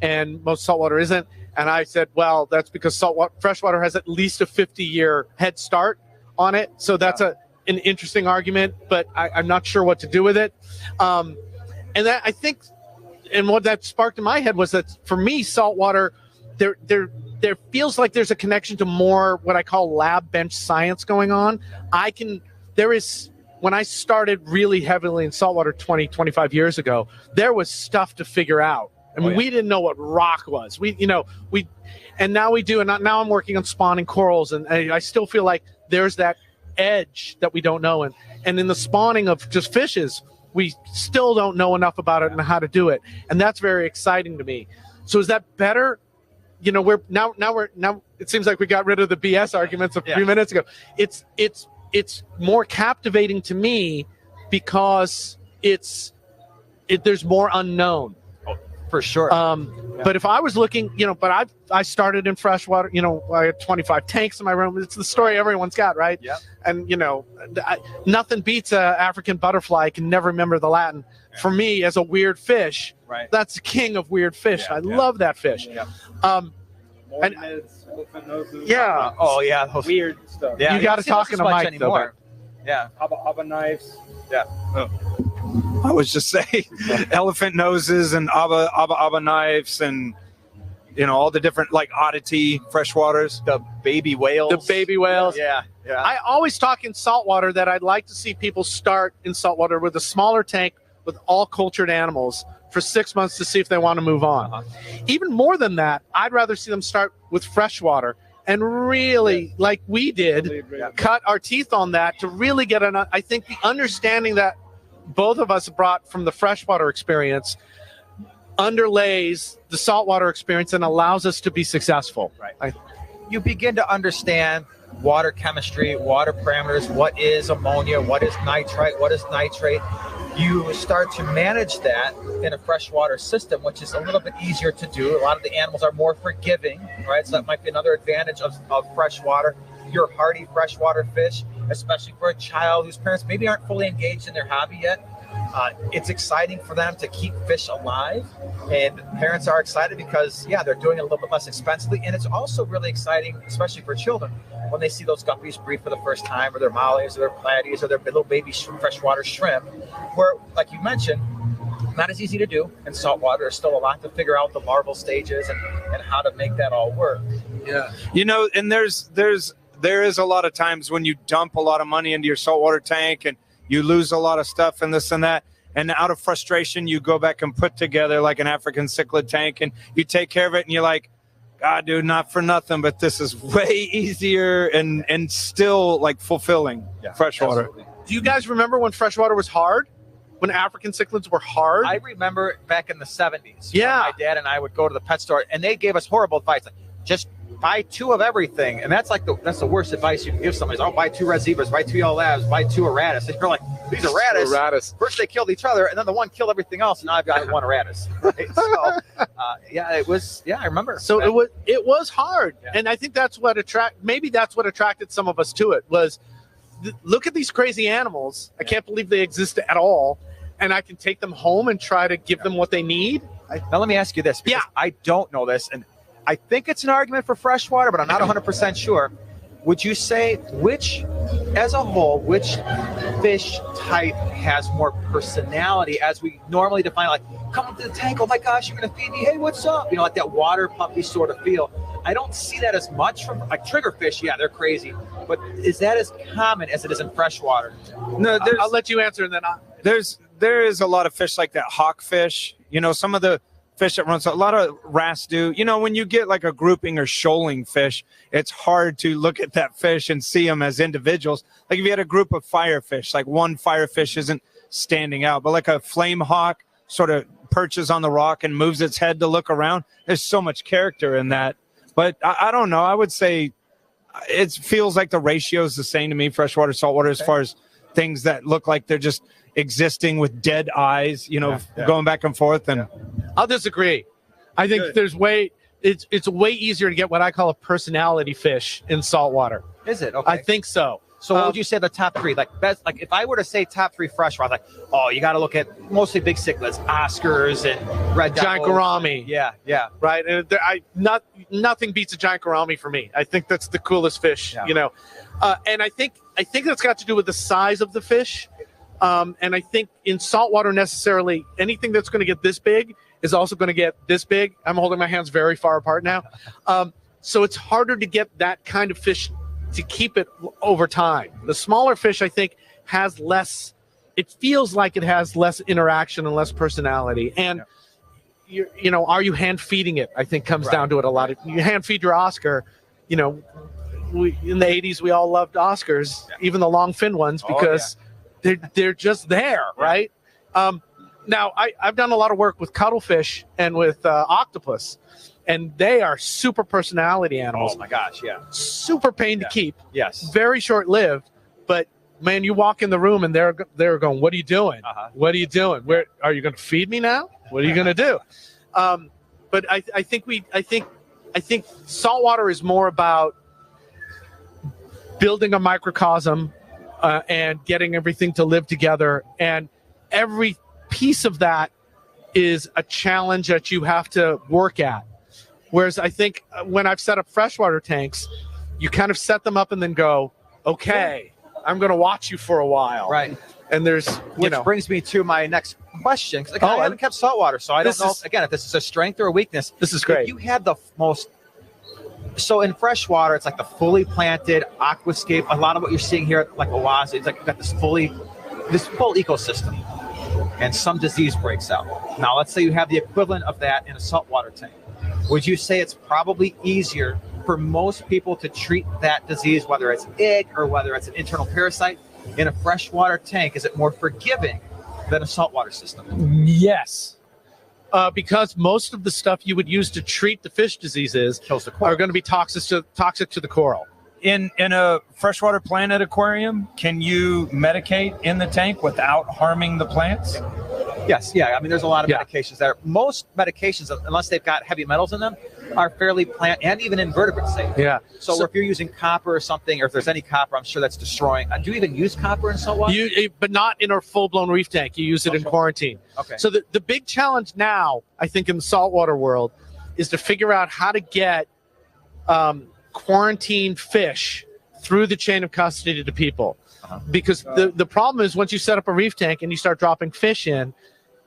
A: and most saltwater isn't. And I said, well, that's because freshwater has at least a 50-year head start on it. So that's an interesting argument, but I'm not sure what to do with it. And that I think, and what that sparked in my head was that for me, saltwater, there feels like there's a connection to more what I call lab bench science going on. When I started really heavily in saltwater 20, 25 years ago, there was stuff to figure out. I mean, we didn't know what rock was. And now we do. And now I'm working on spawning corals, and I still feel like there's that edge that we don't know. And in the spawning of just fishes, we still don't know enough about it and how to do it. And that's very exciting to me. So is that better? We're now it seems like we got rid of the BS arguments a few minutes ago. It's more captivating to me because there's more unknown.
E: For sure.
A: But if I was looking, but I started in freshwater, I had 25 tanks in my room. It's the story everyone's got, right?
E: Yeah.
A: And, nothing beats a African butterfly. I can never remember the Latin.
E: Yeah.
A: For me, as a weird fish,
E: Right.
A: that's the king of weird fish.
E: Yeah,
A: I
E: yeah.
A: love that fish.
E: Yeah.
C: Mormonids, elephant noses,
A: Yeah.
E: Oh yeah. Those,
C: weird stuff.
E: yeah.
A: You gotta
E: don't see those
A: talk in
E: as
A: a
E: much
A: mic, though,
E: anymore. Yeah.
C: Aba knives.
E: Yeah.
C: I was just saying elephant noses and aba knives and all the different like oddity freshwaters.
E: The baby whales.
A: The baby whales.
E: Yeah. Yeah.
A: I always talk in saltwater that I'd like to see people start in saltwater with a smaller tank with all cultured animals for 6 months to see if they want to move on. Even more than that, I'd rather see them start with freshwater and really, like we did, cut our teeth on that to really get I think the understanding that both of us brought from the freshwater experience underlays the saltwater experience and allows us to be successful.
E: Right. You begin to understand water chemistry, water parameters, what is ammonia, what is nitrite, what is nitrate. You start to manage that in a freshwater system, which is a little bit easier to do. A lot of the animals are more forgiving, right? So that might be another advantage of freshwater. Your hardy freshwater fish, especially for a child whose parents maybe aren't fully engaged in their hobby yet. It's exciting for them to keep fish alive, and parents are excited because, yeah, they're doing it a little bit less expensively, and it's also really exciting, especially for children, when they see those guppies breed for the first time, or their mollies, or their platies, or their little baby freshwater shrimp, where, like you mentioned, not as easy to do in saltwater. There's still a lot to figure out, the larval stages and how to make that all work.
A: Yeah.
C: You know, and there is a lot of times when you dump a lot of money into your saltwater tank and you lose a lot of stuff and this and that. And out of frustration, you go back and put together like an African cichlid tank and you take care of it and you're like, God, dude, not for nothing, but this is way easier and still like fulfilling freshwater.
E: Absolutely.
A: Do you guys remember when freshwater was hard? When African cichlids were hard?
E: I remember back in the 70s.
A: Yeah.
E: My dad and I would go to the pet store, and they gave us horrible advice. Like, just buy 2 of everything. And that's like that's the worst advice you can give somebody. Oh, buy 2 red zebras, buy 2 yellow labs, buy 2 erratas. And you're like, these erratas. First they killed each other, and then the one killed everything else, and now I've got 1 erratas. Right? So, yeah, it was. Yeah, I remember.
A: So it was hard, and I think that's what attracted some of us to it. Was look at these crazy animals. I can't believe they exist at all, and I can take them home and try to give them what they need.
E: Now let me ask you this, because I don't know this, and I think it's an argument for freshwater, but I'm not 100% sure. Would you say as a whole, which fish type has more personality as we normally define, like, come up to the tank, oh my gosh, you're going to feed me, hey, what's up? You know, like that water puppy sort of feel. I don't see that as much from, like, triggerfish, yeah, they're crazy. But is that as common as it is in freshwater?
C: No,
A: I'll let you answer, and then
C: there is a lot of fish like that, hawkfish. You know, some of the fish that runs, a lot of wrasse do. You know, when you get like a grouping or shoaling fish, it's hard to look at that fish and see them as individuals. Like if you had a group of firefish, like one firefish isn't standing out, but like a flame hawk sort of perches on the rock and moves its head to look around. There's so much character in that. But I don't know. I would say it feels like the ratio is the same to me, freshwater, saltwater, as far as things that look like they're just existing with dead eyes, you know, going back and forth. And
A: I'll disagree. I think it's way easier to get what I call a personality fish in saltwater.
E: Is it? Okay.
A: I think so.
E: So what would you say the top 3? Like best, like if I were to say top 3 freshwater, like, oh, you got to look at mostly big cichlids, Oscars and red
A: giant gourami.
E: Yeah.
A: Right. And nothing beats a giant gourami for me. I think that's the coolest fish, you know. And I think that's got to do with the size of the fish. And I think in saltwater necessarily anything that's going to get this big is also going to get this big. I'm holding my hands very far apart now. So it's harder to get that kind of fish to keep it over time. The smaller fish, I think, has less, it feels like it has less interaction and less personality. And, you know, are you hand feeding it? I think comes down to it a lot. If you hand feed your Oscar, you know, in the 80s, we all loved Oscars, even the long fin ones, because they're just there, right? Now, I've done a lot of work with cuttlefish and with octopus, and they are super personality animals.
E: Oh my gosh, yeah.
A: Super pain to keep.
E: Yes.
A: Very short-lived, but man, you walk in the room and they're going, "What are you doing? What are you doing? Where are you going to feed me now? What are you going to do?" But I think saltwater is more about building a microcosm and getting everything to live together, and every piece of that is a challenge that you have to work at. Whereas I think when I've set up freshwater tanks, you kind of set them up and then go, okay, I'm going to watch you for a while.
E: Right.
A: And there's,
E: Which brings me to my next question. I haven't kept saltwater, so I don't know, again, if this is a strength or a weakness.
A: This is great.
E: If you had the most So in freshwater, it's like the fully planted aquascape. A lot of what you're seeing here, like Oasis, it's like you've got this full ecosystem, and some disease breaks out. Now, let's say you have the equivalent of that in a saltwater tank. Would you say it's probably easier for most people to treat that disease, whether it's ick or whether it's an internal parasite, in a freshwater tank? Is it more forgiving than a saltwater system?
A: Yes. Because most of the stuff you would use to treat the fish diseases
E: Kills the coral.
A: are going to be toxic to the coral.
C: In a freshwater planted aquarium, can you medicate in the tank without harming the plants?
E: Yes, yeah. I mean, there's a lot of
A: Yeah.
E: medications there. Most medications, unless they've got heavy metals in them, are fairly plant and even invertebrate safe.
A: Yeah.
E: So if you're using copper or something, or if there's any copper, I'm sure that's destroying. Do you even use copper in saltwater?
A: But not in a full-blown reef tank. You use it in quarantine.
E: Okay.
A: So the big challenge now, I think, in the saltwater world is to figure out how to get quarantined fish through the chain of custody to people. Because the problem is once you set up a reef tank and you start dropping fish in,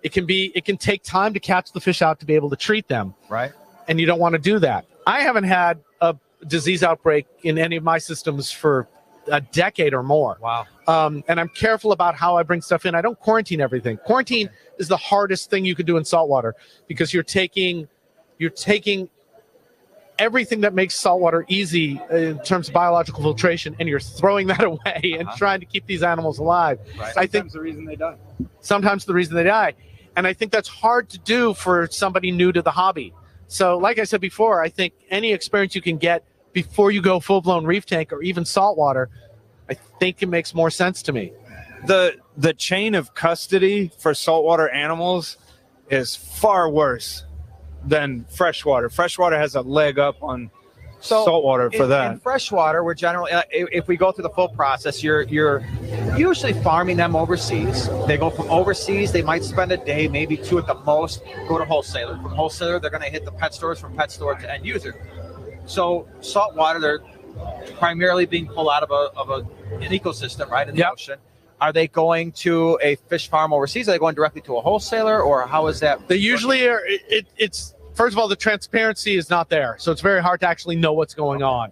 A: it can take time to catch the fish out to be able to treat them.
E: Right.
A: And you don't want to do that. I haven't had a disease outbreak in any of my systems for a decade or more.
E: Wow.
A: And I'm careful about how I bring stuff in. I don't quarantine everything. Quarantine is the hardest thing you could do in saltwater because you're taking everything that makes saltwater easy in terms of biological filtration, and you're throwing that away and trying to keep these animals alive.
E: Right.
A: I think
C: the reason they die.
A: sometimes the reason they die. And I think that's hard to do for somebody new to the hobby. So like I said before, I think any experience you can get before you go full-blown reef tank or even saltwater, I think it makes more sense to me.
C: The chain of custody for saltwater animals is far worse than freshwater. Freshwater has a leg up on saltwater for that.
E: In freshwater, we're generally, if we go through the full process, you're usually farming them overseas. They go from overseas, they might spend a day, maybe two at the most, go to wholesaler. From wholesaler, they're going to hit the pet stores, from pet store to end user. So saltwater, they're primarily being pulled out of an ecosystem, right, in the ocean. Are they going to a fish farm overseas? Are they going directly to a wholesaler, or how is that?
A: They usually are. It's first of all, the transparency is not there, so it's very hard to actually know what's going on.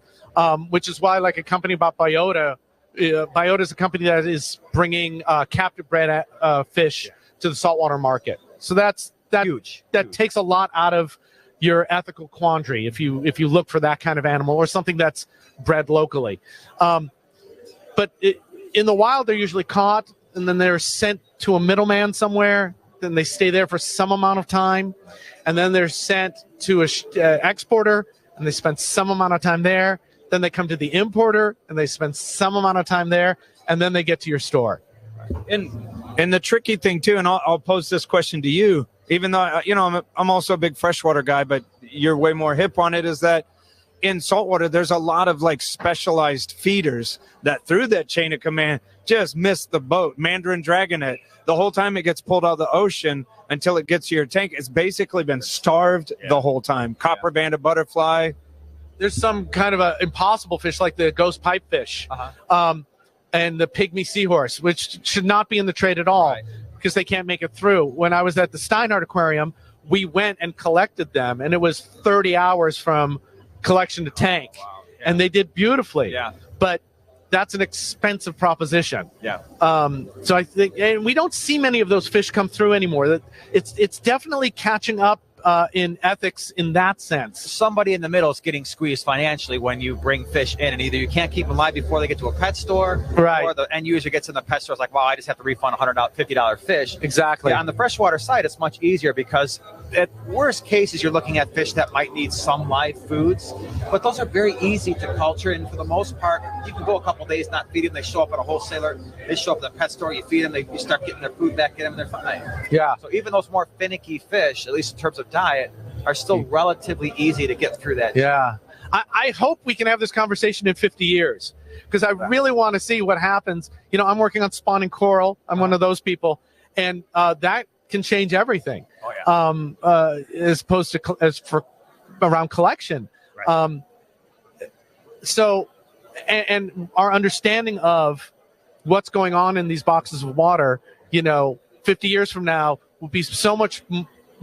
A: Which is why, like a company about Biota, Biota is a company that is bringing captive bred fish to the saltwater market. So that's
E: Huge.
A: That takes a lot out of your ethical quandary if you look for that kind of animal or something that's bred locally. But in the wild, they're usually caught and then they're sent to a middleman somewhere. Then they stay there for some amount of time, and then they're sent to a exporter, and they spend some amount of time there. Then they come to the importer, and they spend some amount of time there, and then they get to your store.
C: And the tricky thing too, and I'll pose this question to you, even though I'm also a big freshwater guy, but you're way more hip on it, is that in saltwater, there's a lot of like specialized feeders that through that chain of command just miss the boat. Mandarin Dragonet, the whole time it gets pulled out of the ocean until it gets to your tank, it's basically been starved the whole time. Copper banded butterfly.
A: There's some kind of a impossible fish like the ghost pipefish and the pygmy seahorse, which should not be in the trade at all because they can't make it through. When I was at the Steinhardt Aquarium, we went and collected them, and it was 30 hours from collection to tank, and they did beautifully. But that's an expensive proposition. So I think, and we don't see many of those fish come through anymore. That it's definitely catching up in ethics in that sense.
E: Somebody in the middle is getting squeezed financially when you bring fish in, and either you can't keep them alive before they get to a pet store, or the end user gets in the pet store, it's like, wow, I just have to refund $100, $50 fish.
A: Exactly.
E: On the freshwater side, it's much easier because at worst cases, you're looking at fish that might need some live foods, but those are very easy to culture, and for the most part, you can go a couple days not feeding them. They show up at a wholesaler, they show up at the pet store, you feed them, you start getting their food back in them, and they're fine. So even those more finicky fish, at least in terms of diet, are still relatively easy to get through that.
A: I hope we can have this conversation in 50 years because I really want to see what happens. I'm working on spawning coral. I'm one of those people, and that can change everything. As opposed to as for around collection. So, and our understanding of what's going on in these boxes of water, 50 years from now will be so much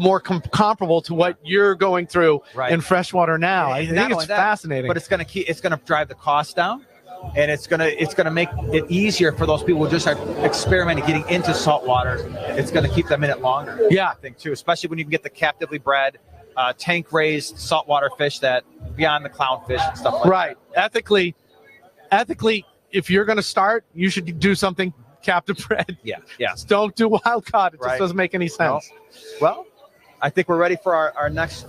A: more comparable to what you're going through
E: Right.
A: in freshwater now. I
E: And
A: think
E: not
A: it's
E: only that,
A: fascinating.
E: but it's going to drive the cost down, and it's gonna make it easier for those people who just are experimenting getting into saltwater. It's going to keep them in it longer.
A: Yeah.
E: I think too, especially when you can get the captively bred, tank raised saltwater fish that beyond the clownfish and stuff like
A: Right. Ethically, if you're going to start, you should do something captive bred.
E: that. Yeah.
A: Just don't do wild caught. It just
E: Right.
A: doesn't make any sense.
E: Well, I think we're ready for our next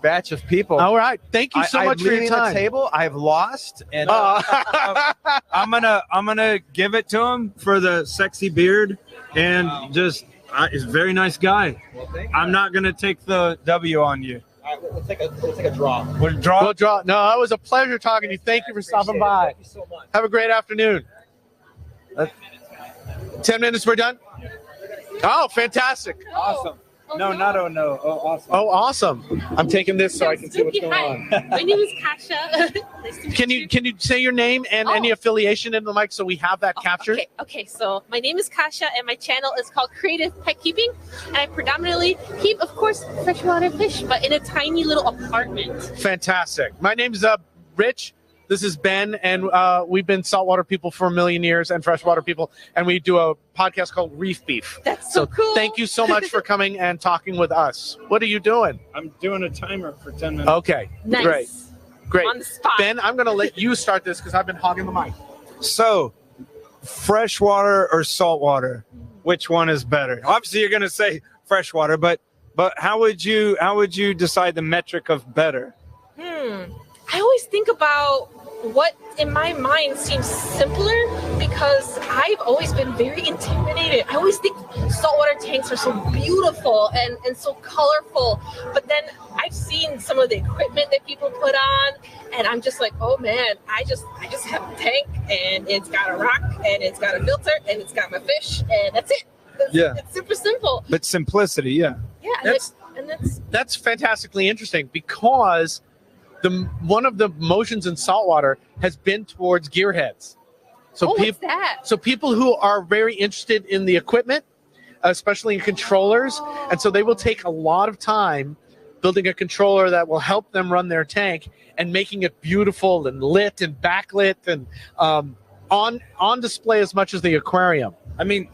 E: batch of people.
A: All right. Thank you so much for your
E: leaving
A: time.
E: the table. I've lost, and
C: I'm gonna give it to him for the sexy beard and just he's a very nice guy.
E: well, thank you.
C: I'm not gonna take the W on you.
E: All right, we'll take a draw.
C: We'll draw.
A: We'll draw. No, it was a pleasure talking to you. Thank you for stopping by.
E: Thank you so much.
A: Have a great afternoon. 10 minutes, we're done. Oh, fantastic.
C: Awesome. No, not oh no. Oh, awesome.
A: Oh, awesome. I'm taking this so I can see what's going on.
F: My name is Kasha. Nice to meet you.
A: Can you say your name and any affiliation in the mic so we have that captured?
F: Okay. So my name is Kasha, and my channel is called Creative Pet Keeping, and I predominantly keep, of course, freshwater fish, but in a tiny little apartment.
A: Fantastic. My name's Rich. This is Ben, and we've been saltwater people for a million years and freshwater people, and we do a podcast called Reef Beef.
F: That's so cool.
A: Thank you so much for coming and talking with us. What are you doing?
C: I'm doing a timer for 10 minutes.
A: Okay.
F: Nice.
A: Great.
F: On the spot.
A: Ben, I'm going to let you start this because I've been hogging the mic.
C: So, freshwater or saltwater, which one is better? Obviously, you're gonna say freshwater, but how would you decide the metric of better?
F: I always think about what in my mind seems simpler because I've always been very intimidated. I always think saltwater tanks are so beautiful and so colorful, but then I've seen some of the equipment that people put on, and I'm just like, oh man, I just have a tank, and it's got a rock, and it's got a filter, and it's got my fish, and that's it. It's super simple.
C: But simplicity, yeah.
F: Yeah,
A: That's fantastically interesting because one of the motions in saltwater has been towards gearheads. So
F: what's that?
A: So people who are very interested in the equipment, especially in controllers, and so they will take a lot of time building a controller that will help them run their tank and making it beautiful and lit and backlit and on display as much as the aquarium.
C: I mean,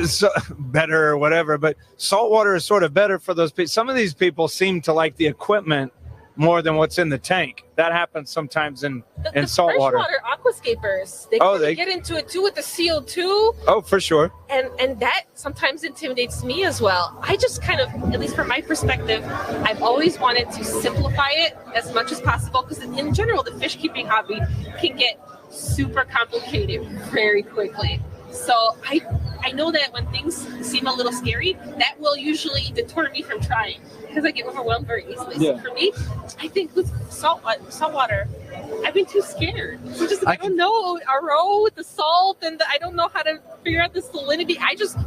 C: so better or whatever, but saltwater is sort of better for those people. Some of these people seem to like the equipment more than what's in the tank. That happens sometimes in saltwater.
F: Freshwater aquascapers, they get into it too with the CO2.
C: Oh, for sure.
F: And that sometimes intimidates me as well. I just kind of, at least from my perspective, I've always wanted to simplify it as much as possible because in general, the fish keeping hobby can get super complicated very quickly. So I know that when things seem a little scary, that will usually deter me from trying because I get overwhelmed very easily. So for me, I think with saltwater, I've been too scared. So I don't know RO with the salt, and I don't know how to figure out the salinity.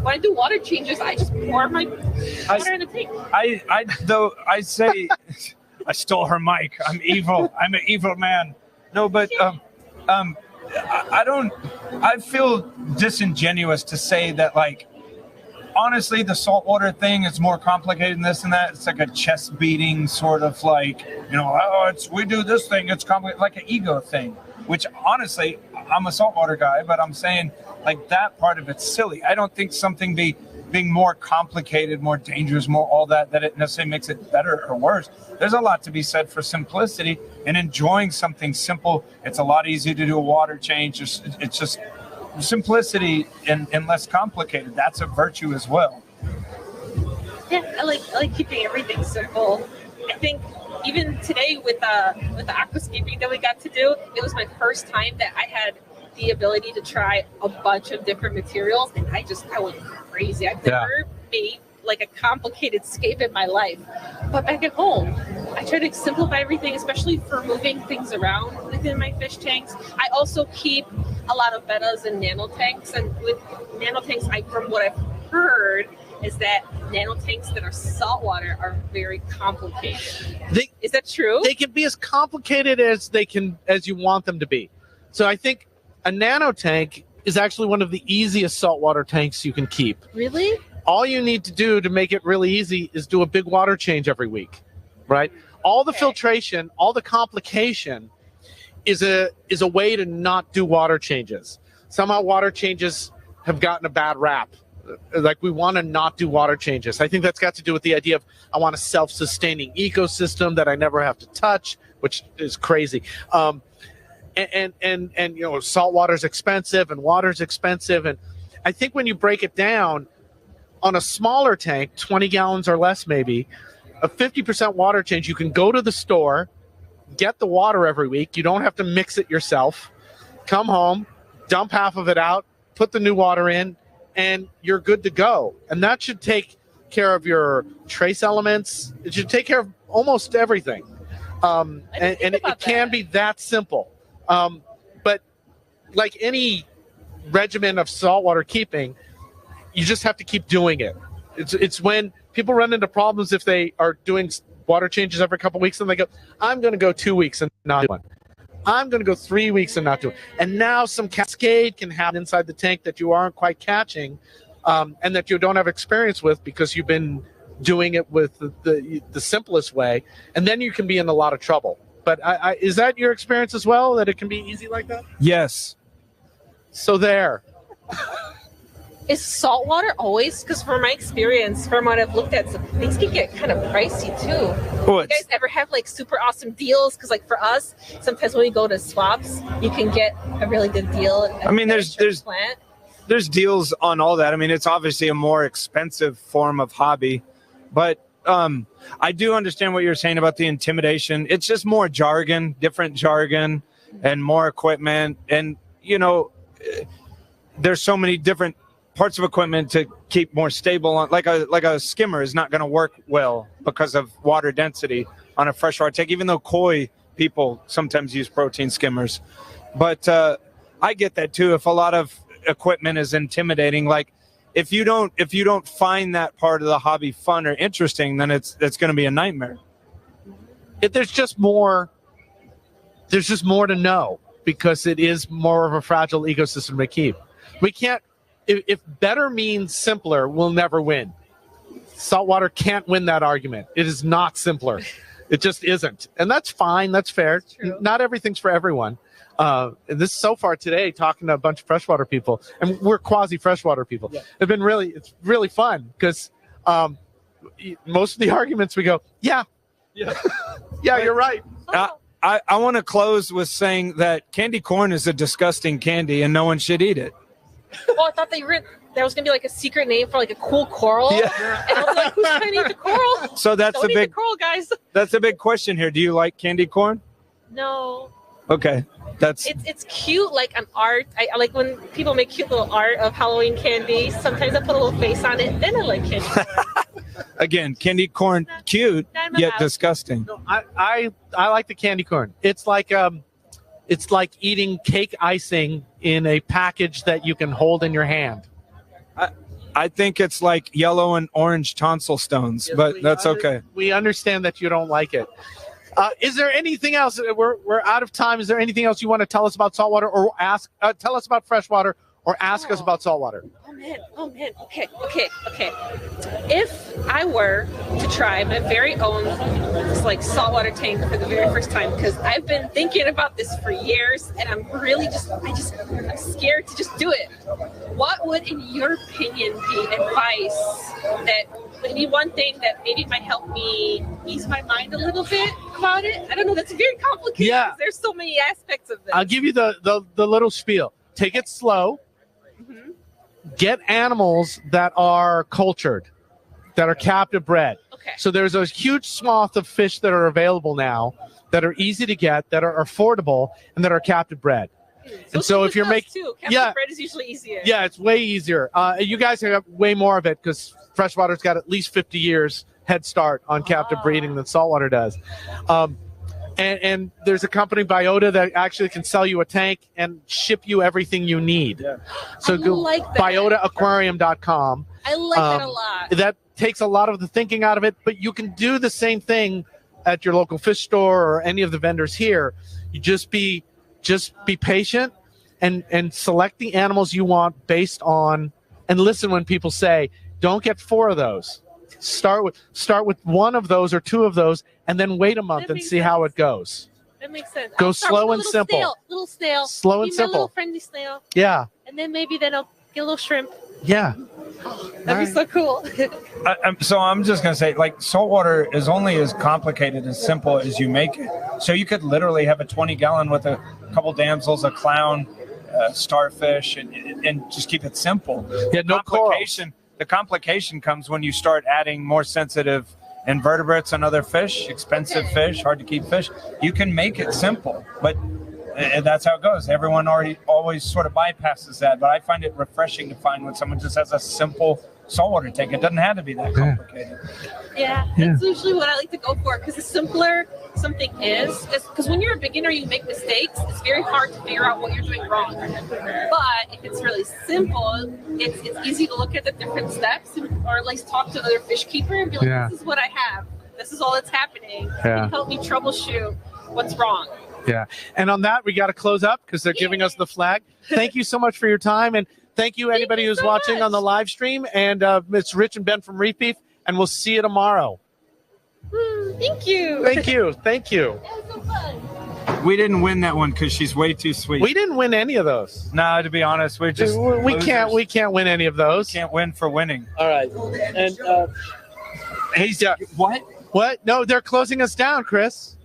F: When I do water changes, I just pour my water in the tank.
C: I say I stole her mic. I'm evil. I'm an evil man. No, but I feel disingenuous to say that, like, honestly, the saltwater thing is more complicated than this and that. It's like a chest beating sort of like, we do this thing. It's complicated, like an ego thing, which honestly, I'm a saltwater guy, but I'm saying like that part of it's silly. I don't think something being more complicated, more dangerous, more all that it necessarily makes it better or worse. There's a lot to be said for simplicity and enjoying something simple. It's a lot easier to do a water change. It's just simplicity and less complicated. That's a virtue as well.
F: Yeah, I like keeping everything simple. I think even today with the aquascaping that we got to do, it was my first time that I had the ability to try a bunch of different materials, and I went crazy. I've never made like a complicated scape in my life. But back at home, I try to simplify everything, especially for moving things around within my fish tanks. I also keep a lot of bettas and nano tanks, and with nano tanks, from what I've heard, is that nano tanks that are saltwater are very complicated. Is that true?
A: They can be as complicated as you want them to be. So I think a nano tank is actually one of the easiest saltwater tanks you can keep.
F: Really?
A: All you need to do to make it really easy is do a big water change every week, right? All the filtration, all the complication is a way to not do water changes. Somehow water changes have gotten a bad rap. Like, we want to not do water changes. I think that's got to do with the idea of, I want a self-sustaining ecosystem that I never have to touch, which is crazy. And you know, salt water's expensive and water's expensive. And I think when you break it down on a smaller tank, 20 gallons or less, maybe a 50% water change, you can go to the store, get the water every week. You don't have to mix it yourself. Come home, dump half of it out, put the new water in, and you're good to go. And that should take care of your trace elements. It should take care of almost everything. And it can be that simple. But like any regimen of saltwater keeping, you just have to keep doing it. It's when people run into problems if they are doing water changes every couple of weeks and they go, I'm going to go 2 weeks and not do one. I'm going to go 3 weeks and not do it. And now some cascade can happen inside the tank that you aren't quite catching, and that you don't have experience with because you've been doing it with the simplest way. And then you can be in a lot of trouble. But is that your experience as well, that it can be easy like that?
C: Yes.
A: So there.
F: Is saltwater always? Because from my experience, from what I've looked at, things can get kind of pricey too.
C: Oh,
F: You guys ever have like super awesome deals? Because like for us, sometimes when we go to swaps, you can get a really good deal.
C: I mean, there's
F: plant.
C: there's deals on all that. I mean, it's obviously a more expensive form of hobby, but I do understand what you're saying about the intimidation. It's just more jargon, different jargon, and more equipment. And, you know, there's so many different parts of equipment to keep more stable on. Like a skimmer is not going to work well because of water density on a freshwater tank, even though koi people sometimes use protein skimmers. But I get that too. If a lot of equipment is intimidating, like if you don't find that part of the hobby fun or interesting, then it's going to be a nightmare.
A: There's just more to know because it is more of a fragile ecosystem to keep. We can't, if better means simpler, we'll never win. Saltwater can't win that argument. It is not simpler. It just isn't. And that's fine. That's fair. Not everything's for everyone. This so far today, talking to a bunch of freshwater people, and we're quasi freshwater people. Yeah. It's really fun because most of the arguments we go, yeah, you're right.
C: I want to close with saying that candy corn is a disgusting candy and no one should eat it.
F: Oh, I thought there was gonna be like a secret name for like a cool coral. Yeah. And I was like, who's gonna eat the coral?
C: So that's
F: Don't
C: the
F: eat
C: big
F: the coral, guys.
C: That's the big question here. Do you like candy corn?
F: No.
C: Okay.
F: It's cute, like an art. I like when people make cute little art of Halloween candy. Sometimes I put a little face on it. Then I like candy corn.
C: Again, candy corn, cute yet disgusting.
A: No, I like the candy corn. It's like eating cake icing in a package that you can hold in your hand.
C: I think it's like yellow and orange tonsil stones, but that's okay.
A: We understand that you don't like it. Is there anything else? We're out of time. Is there anything else you want to tell us about saltwater, or tell us about freshwater, or ask us about saltwater?
F: Oh man. Okay. If I were to try my very own saltwater tank for the very first time, because I've been thinking about this for years, and I'm really I'm scared to just do it. What would, in your opinion, be advice that would be one thing that maybe might help me ease my mind a little bit about it? I don't know. That's very complicated.
A: Yeah.
F: There's so many aspects of this.
A: I'll give you the little spiel. Take it slow.
F: Mm-hmm.
A: Get animals that are cultured, that are captive bred.
F: Okay.
A: So there's a huge swath of fish that are available now that are easy to get, that are affordable, and that are captive bred. And so if you're making,
F: captive bred is usually easier.
A: Yeah, it's way easier. You guys have way more of it because freshwater's got at least 50 years head start on captive breeding than saltwater does. And there's a company, Biota, that actually can sell you a tank and ship you everything you need. Yeah. So go BiotaAquarium.com.
F: I like that a lot.
A: That takes a lot of the thinking out of it, but you can do the same thing at your local fish store or any of the vendors here. You just be patient and select the animals you want based on, and listen when people say, Don't get 4 of those. Start with 1 of those or 2 of those, and then wait a month
F: That
A: and
F: makes
A: see how
F: sense.
A: it goes.
F: That makes sense.
A: Go
F: I'll start
A: slow
F: with a
A: and
F: little
A: simple.
F: Snail, little snail.
A: Slow and
F: Be my little
A: simple.
F: friendly snail,
A: Yeah,
F: and then maybe I'll get a little shrimp.
A: yeah.
F: That'd be so cool.
C: So I'm just gonna say, like, saltwater is only as complicated as simple as you make it. So you could literally have a 20-gallon with a couple damsels, a clown, starfish, and just keep it simple.
A: Yeah, no
C: The complication comes when you start adding more sensitive invertebrates and other fish, expensive fish, hard to keep fish. You can make it simple, but that's how it goes. Everyone always sort of bypasses that, but I find it refreshing to find when someone just has a simple saltwater tank. It doesn't have to be that complicated.
F: Yeah, that's usually what I like to go for, because the simpler something is, because when you're a beginner, you make mistakes. It's very hard to figure out what you're doing wrong. But if it's really simple, it's easy to look at the different steps, or at least talk to another fish keeper and be like, this is what I have. This is all that's happening. Can you help me troubleshoot what's wrong?
A: Yeah. And on that, we got to close up because they're giving us the flag. Thank you so much for your time. And thank you, anybody who's watching on the live stream. And it's Rich and Ben from Reef Beef. And we'll see you tomorrow.
F: Thank you.
A: Thank you. Thank you.
F: That was so fun.
C: We didn't win that one because she's way too sweet.
A: We didn't win any of those.
C: No, to be honest, we're just
A: we can't win any of those.
C: Can't win for winning.
A: All right. And
C: He's what?
A: What? No, they're closing us down, Chris.